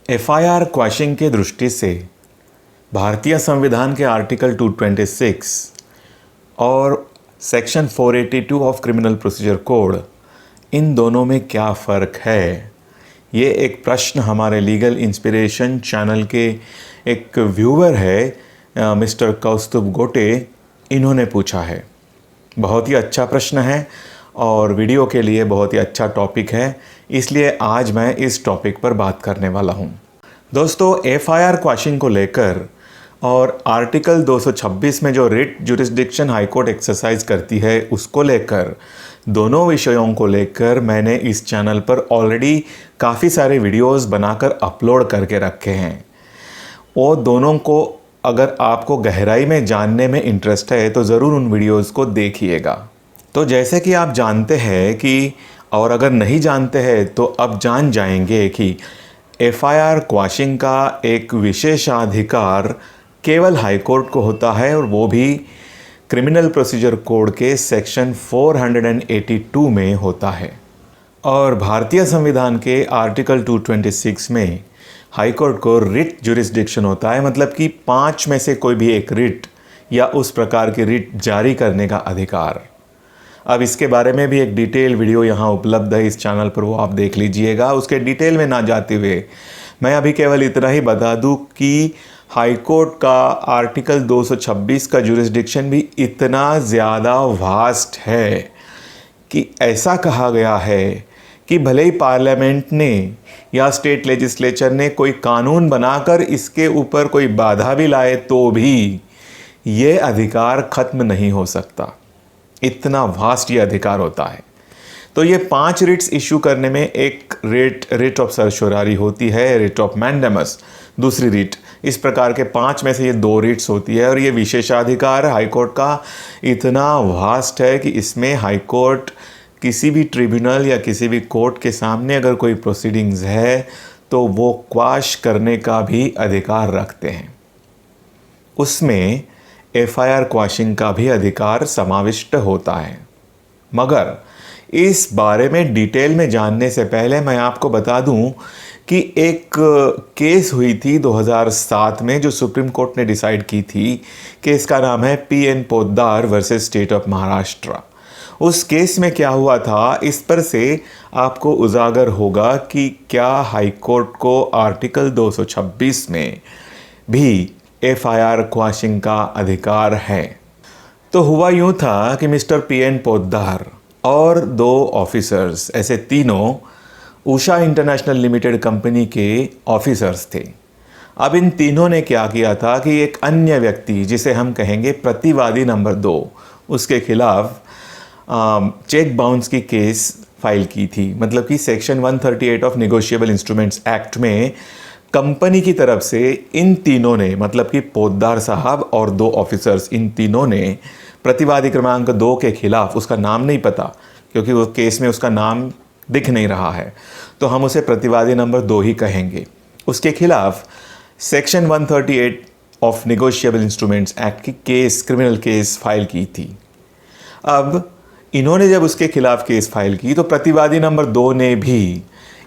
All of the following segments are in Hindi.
एफआईआर क्वैशिंग के दृष्टि से भारतीय संविधान के आर्टिकल 226 और section 482 of criminal procedure code, इन दोनों में क्या फ़र्क है, ये एक प्रश्न हमारे लीगल इंस्पिरेशन चैनल के एक व्यूवर है मिस्टर कौस्तुभ गोटे, इन्होंने पूछा है। बहुत ही अच्छा प्रश्न है और वीडियो के लिए बहुत ही अच्छा टॉपिक है, इसलिए आज मैं इस टॉपिक पर बात करने वाला हूँ। दोस्तों, एफआईआर क्वैशिंग को लेकर और आर्टिकल 226 में जो रिट जुरिस्डिक्शन हाईकोर्ट एक्सरसाइज करती है उसको लेकर, दोनों विषयों को लेकर मैंने इस चैनल पर ऑलरेडी काफ़ी सारे वीडियोस बनाकर अपलोड करके रखे हैं। वो दोनों को अगर आपको गहराई में जानने में इंटरेस्ट है तो ज़रूर उन वीडियोस को देखिएगा। तो जैसे कि आप जानते हैं कि, और अगर नहीं जानते हैं तो अब जान जाएंगे कि एफआईआर क्वैशिंग का एक विशेषाधिकार केवल हाईकोर्ट को होता है, और वो भी क्रिमिनल प्रोसीजर कोड के सेक्शन 482 में होता है। और भारतीय संविधान के आर्टिकल 226 में हाईकोर्ट को रिट जुरिस्डिक्शन होता है, मतलब कि 5 में से कोई भी एक रिट या उस प्रकार की रिट जारी करने का अधिकार। अब इसके बारे में भी एक डिटेल वीडियो यहाँ उपलब्ध है इस चैनल पर, वो आप देख लीजिएगा। उसके डिटेल में ना जाते हुए मैं अभी केवल इतना ही बता दूँ कि हाईकोर्ट का आर्टिकल 226 का जुरिस्डिक्शन भी इतना ज़्यादा वास्ट है कि ऐसा कहा गया है कि भले ही पार्लियामेंट ने या स्टेट लेजिस्लेचर ने कोई कानून बनाकर इसके ऊपर कोई बाधा भी लाए तो भी ये अधिकार ख़त्म नहीं हो सकता। इतना वास्ट ये अधिकार होता है। तो ये 5 रिट्स इशू करने में एक रिट ऑफ सर्शोरारी होती है, रिट ऑफ मैंडेमस दूसरी रिट, इस प्रकार के 5 में से ये 2 रिट्स होती है। और ये विशेषाधिकार हाईकोर्ट का इतना वास्ट है कि इसमें हाईकोर्ट किसी भी ट्रिब्यूनल या किसी भी कोर्ट के सामने अगर कोई प्रोसीडिंग्स है तो वो क्वाश करने का भी अधिकार रखते हैं। उसमें एफआईआर क्वैशिंग का भी अधिकार समाविष्ट होता है। मगर इस बारे में डिटेल में जानने से पहले मैं आपको बता दूं कि एक केस हुई थी 2007 में जो सुप्रीम कोर्ट ने डिसाइड की थी। केस का नाम है PN Poddar versus state of Maharashtra. उस केस में क्या हुआ था, इस पर से आपको उजागर होगा कि क्या हाईकोर्ट को आर्टिकल 226 में भी एफआईआर क्वैशिंग का अधिकार है। तो हुआ यूँ था कि मिस्टर PN पोद्दार और 2 ऑफिसर्स, ऐसे तीनों उषा इंटरनेशनल लिमिटेड कंपनी के ऑफिसर्स थे। अब इन तीनों ने क्या किया था कि एक अन्य व्यक्ति, जिसे हम कहेंगे प्रतिवादी नंबर 2, उसके खिलाफ चेक बाउंस की केस फाइल की थी। मतलब कि section 138 of negotiable instruments act में कंपनी की तरफ से इन तीनों ने, मतलब कि पोद्दार साहब और 2 ऑफिसर्स, इन तीनों ने प्रतिवादी क्रमांक 2 के खिलाफ, उसका नाम नहीं पता क्योंकि वो केस में उसका नाम दिख नहीं रहा है, तो हम उसे प्रतिवादी नंबर 2 ही कहेंगे, उसके खिलाफ section 138 of negotiable instruments act की केस, क्रिमिनल केस फाइल की थी। अब इन्होंने जब उसके खिलाफ केस फाइल की तो प्रतिवादी नंबर 2 ने भी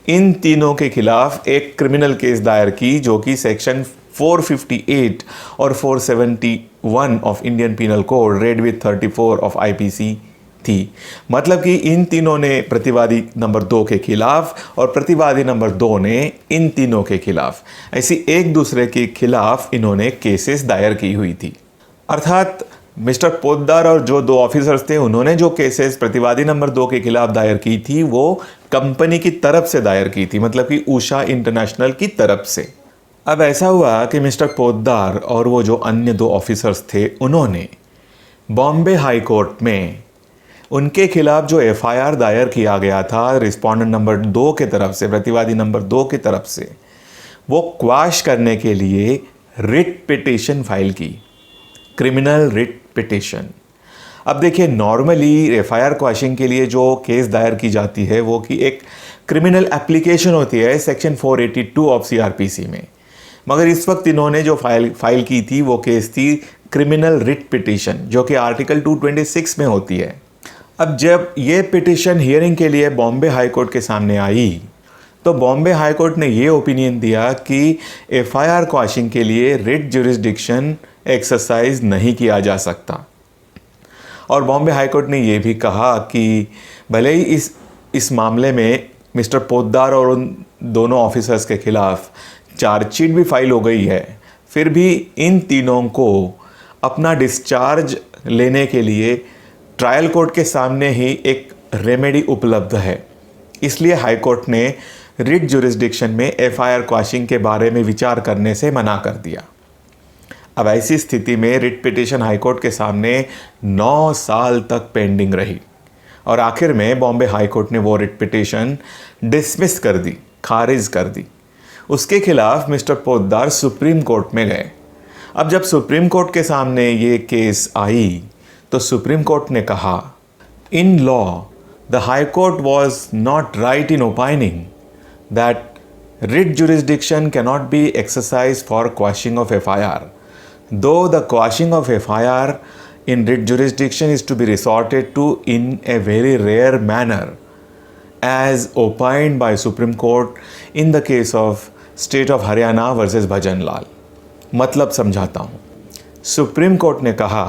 इन तीनों के खिलाफ एक क्रिमिनल केस दायर की, जो कि सेक्शन 458 और 471 of Indian penal code read with 34 of IPC थी। मतलब कि इन तीनों ने प्रतिवादी नंबर 2 के खिलाफ और प्रतिवादी नंबर 2 ने इन तीनों के खिलाफ, ऐसी एक दूसरे के खिलाफ इन्होंने केसेस दायर की हुई थी। अर्थात मिस्टर पोद्दार और जो 2 ऑफिसर्स थे, उन्होंने जो केसेस प्रतिवादी नंबर 2 के खिलाफ दायर की थी वो कंपनी की तरफ से दायर की थी, मतलब कि उषा इंटरनेशनल की तरफ से। अब ऐसा हुआ कि मिस्टर पोद्दार और वो जो अन्य 2 ऑफिसर्स थे, उन्होंने बॉम्बे हाई कोर्ट में उनके खिलाफ जो एफआईआर दायर किया गया था रिस्पोंडेंट नंबर 2 के तरफ से, प्रतिवादी नंबर 2 की तरफ से, वो क्वाश करने के लिए रिट पिटीशन फाइल की, क्रिमिनल रिट पिटीशन। अब देखिए, नॉर्मली एफआईआर क्वैशिंग के लिए जो केस दायर की जाती है वो कि एक क्रिमिनल एप्लीकेशन होती है सेक्शन 482 ऑफ CRPC में, मगर इस वक्त इन्होंने जो फाइल की थी वो केस थी क्रिमिनल रिट पिटीशन, जो कि आर्टिकल 226 में होती है। अब जब ये पिटीशन हियरिंग के लिए बॉम्बे हाई कोर्ट के सामने आई तो बॉम्बे हाई कोर्ट ने ये ओपिनियन दिया कि एफआईआर क्वाशिंग के लिए रिट जुरिस्डिक्शन एक्सरसाइज नहीं किया जा सकता। और बॉम्बे हाई कोर्ट ने ये भी कहा कि भले ही इस मामले में मिस्टर पोद्दार और उन दोनों ऑफिसर्स के खिलाफ चार्जशीट भी फाइल हो गई है, फिर भी इन तीनों को अपना डिस्चार्ज लेने के लिए ट्रायल कोर्ट के सामने ही एक रेमेडी उपलब्ध है। इसलिए हाई कोर्ट ने रिट जुरिस्डिक्शन में एफआईआर क्वाशिंग के बारे में विचार करने से मना कर दिया। अब ऐसी स्थिति में रिट पिटीशन हाई कोर्ट के सामने 9 साल तक पेंडिंग रही और आखिर में बॉम्बे हाई कोर्ट ने वो रिट पिटीशन डिसमिस कर दी, खारिज कर दी। उसके खिलाफ मिस्टर पोद्दार सुप्रीम कोर्ट में गए। अब जब सुप्रीम कोर्ट के सामने ये केस आई तो सुप्रीम कोर्ट ने कहा, in law the high court was not right in opining that writ jurisdiction cannot be exercise for quashing of FIR, though the quashing of FIR in writ jurisdiction is to be resorted to in a very rare manner, as opined by Supreme Court in the case of State of Haryana versus भजन लाल। मतलब समझाता हूँ। सुप्रीम कोर्ट ने कहा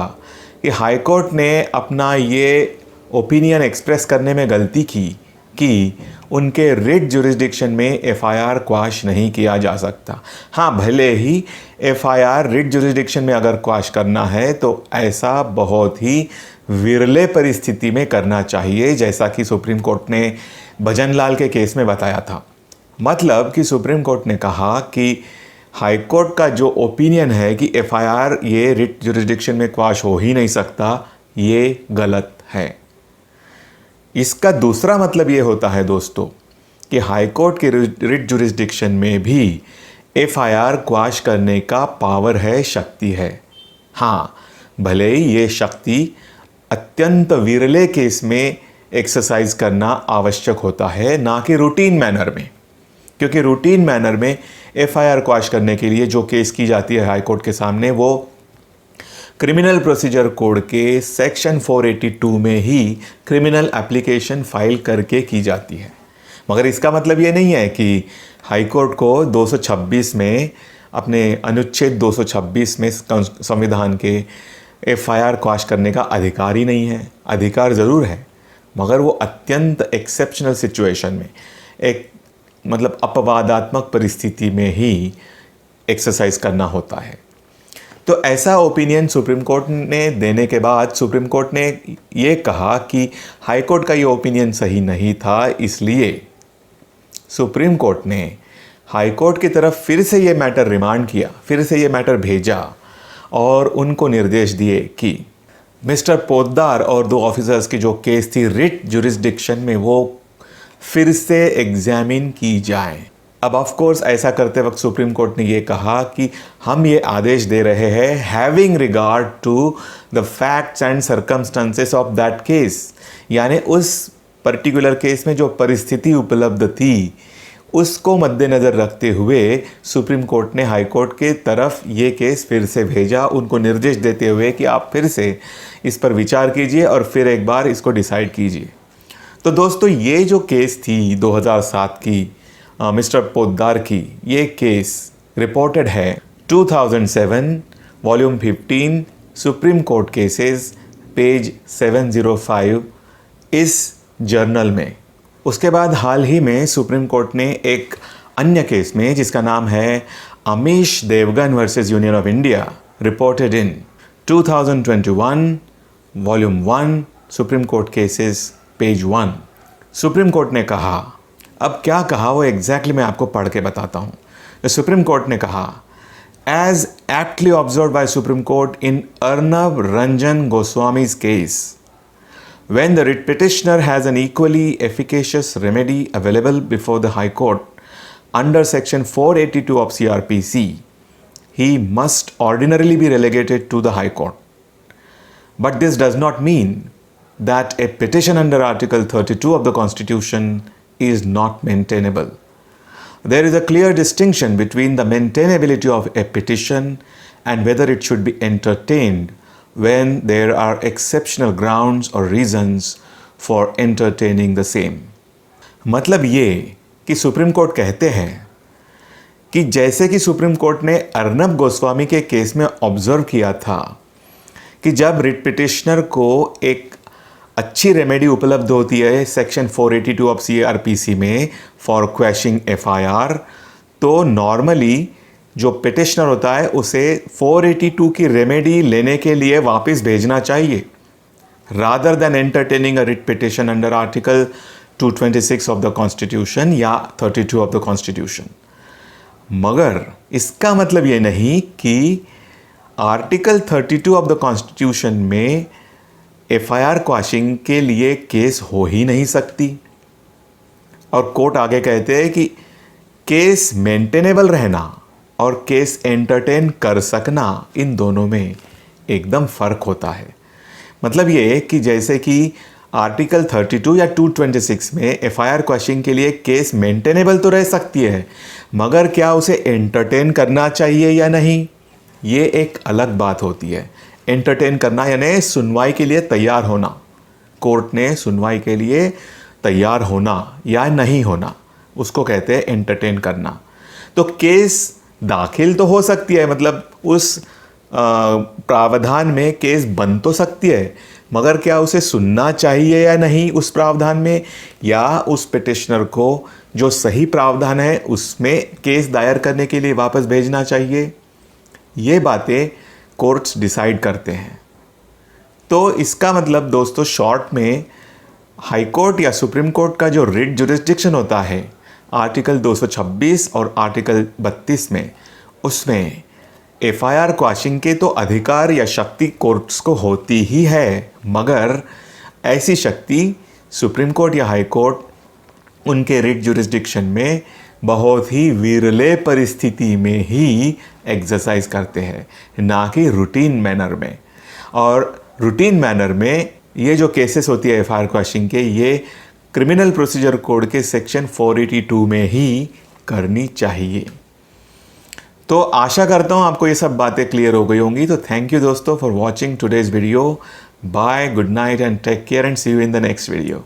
कि हाई कोर्ट ने अपना ये ओपिनियन एक्सप्रेस करने में गलती की कि उनके रिट जुरिस्डिक्शन में एफआईआर क्वाश नहीं किया जा सकता। हाँ, भले ही एफआईआर रिट जुरिस्डिक्शन में अगर क्वाश करना है तो ऐसा बहुत ही विरले परिस्थिति में करना चाहिए, जैसा कि सुप्रीम कोर्ट ने भजन लाल के केस में बताया था। मतलब कि सुप्रीम कोर्ट ने कहा कि हाई कोर्ट का जो ओपिनियन है कि एफआईआर ये रिट जुरिस्डिक्शन में क्वाश हो ही नहीं सकता, ये गलत है। इसका दूसरा मतलब ये होता है दोस्तों कि हाई कोर्ट के रिट जुरिस्डिक्शन में भी एफआईआर क्वाश करने का पावर है, शक्ति है। हाँ, भले ही ये शक्ति अत्यंत विरले केस में एक्सरसाइज करना आवश्यक होता है, ना कि रूटीन मैनर में, क्योंकि रूटीन मैनर में एफआईआर क्वाश करने के लिए जो केस की जाती है हाई कोर्ट के सामने वो क्रिमिनल प्रोसीजर कोड के सेक्शन 482 में ही क्रिमिनल एप्लीकेशन फाइल करके की जाती है। मगर इसका मतलब ये नहीं है कि हाई कोर्ट को 226 में अपने अनुच्छेद 226 में संविधान के एफआईआर क्वाश करने का अधिकार ही नहीं है। अधिकार ज़रूर है, मगर वो अत्यंत एक्सेप्शनल सिचुएशन में, एक मतलब अपवादात्मक परिस्थिति में ही एक्सरसाइज करना होता है। तो ऐसा ओपिनियन सुप्रीम कोर्ट ने देने के बाद सुप्रीम कोर्ट ने ये कहा कि हाई कोर्ट का ये ओपिनियन सही नहीं था, इसलिए सुप्रीम कोर्ट ने हाई कोर्ट की तरफ फिर से ये मैटर रिमांड किया, फिर से ये मैटर भेजा और उनको निर्देश दिए कि मिस्टर पोद्दार और 2 ऑफिसर्स की जो केस थी रिट जुरिस्डिक्शन में वो फिर से एग्जामिन की जाए। अब ऑफ कोर्स ऐसा करते वक्त सुप्रीम कोर्ट ने ये कहा कि हम ये आदेश दे रहे हैं having regard to the facts and circumstances of that case, यानी उस पर्टिकुलर केस में जो परिस्थिति उपलब्ध थी उसको मद्देनज़र रखते हुए सुप्रीम कोर्ट ने हाई कोर्ट के तरफ ये केस फिर से भेजा, उनको निर्देश देते हुए कि आप फिर से इस पर विचार कीजिए और फिर एक बार इसको डिसाइड कीजिए। तो दोस्तों, ये जो केस थी 2007 की मिस्टर पोद्दार की, ये केस रिपोर्टेड है 2007 volume 15 supreme Court cases page 705 इस जर्नल में। उसके बाद हाल ही में सुप्रीम कोर्ट ने एक अन्य केस में जिसका नाम है Amish Devgan versus Union of India reported in 2021 volume 1 Supreme Court cases page 1। Supreme court ने कहा, अब क्या कहा वो एग्जैक्टली मैं आपको पढ़ के बताता हूँ। सुप्रीम कोर्ट ने कहा, as aptly observed by Supreme Court in Arnab Ranjan Goswami's case, when the writ petitioner has an equally efficacious remedy available before the High Court under Section 482 of CRPC, he must ordinarily be relegated to the High Court. But this does not mean that a petition under Article 32 of the Constitution is not maintainable. There is a clear distinction between the maintainability of a petition and whether it should be entertained when there are exceptional grounds or reasons for entertaining the same. मतलब ये कि सुप्रीम कोर्ट कहते हैं कि जैसे कि सुप्रीम कोर्ट ने अर्नब गोस्वामी के केस में ऑब्जर्व किया था कि जब रिट पिटिशनर को एक अच्छी रेमेडी उपलब्ध होती है सेक्शन 482 ऑफ CRPC में फॉर क्वैशिंग FIR, तो नॉर्मली जो पिटिशनर होता है उसे 482 की रेमेडी लेने के लिए वापस भेजना चाहिए, rather than entertaining a writ petition under article 226 of the constitution या 32 ऑफ द कॉन्स्टिट्यूशन। मगर इसका मतलब ये नहीं कि आर्टिकल 32 ऑफ द कॉन्स्टिट्यूशन में FIR क्वैशिंग के लिए केस हो ही नहीं सकती। और कोर्ट आगे कहते हैं कि केस मेंटेनेबल रहना और केस एंटरटेन कर सकना, इन दोनों में एकदम फ़र्क होता है। मतलब ये कि जैसे कि आर्टिकल 32 या 226 में FIR क्वैशिंग के लिए केस मेंटेनेबल तो रह सकती है, मगर क्या उसे एंटरटेन करना चाहिए या नहीं, ये एक अलग बात होती है। एंटरटेन करना यानी सुनवाई के लिए तैयार होना, कोर्ट ने सुनवाई के लिए तैयार होना या नहीं होना, उसको कहते हैं एंटरटेन करना। तो केस दाखिल तो हो सकती है, मतलब उस प्रावधान में केस बन तो सकती है, मगर क्या उसे सुनना चाहिए या नहीं उस प्रावधान में, या उस पिटिशनर को जो सही प्रावधान है उसमें केस दायर करने के लिए वापस भेजना चाहिए, ये बातें कोर्ट्स डिसाइड करते हैं। तो इसका मतलब दोस्तों शॉर्ट में हाई कोर्ट या सुप्रीम कोर्ट का जो रिट जुरिस्डिक्शन होता है आर्टिकल 226 और आर्टिकल 32 में, उसमें FIR क्वैशिंग के तो अधिकार या शक्ति कोर्ट्स को होती ही है, मगर ऐसी शक्ति सुप्रीम कोर्ट या हाई कोर्ट उनके रिट जुरिस्डिक्शन में बहुत ही विरले परिस्थिति में ही एक्सरसाइज करते हैं, ना कि रूटीन मैनर में। और रूटीन मैनर में ये जो केसेस होती है FIR क्वैशिंग के, ये क्रिमिनल प्रोसीजर कोड के सेक्शन 482 में ही करनी चाहिए। तो आशा करता हूँ आपको ये सब बातें क्लियर हो गई होंगी। तो थैंक यू दोस्तों for watching today's video. Bye, good night and take care and see you in the next video.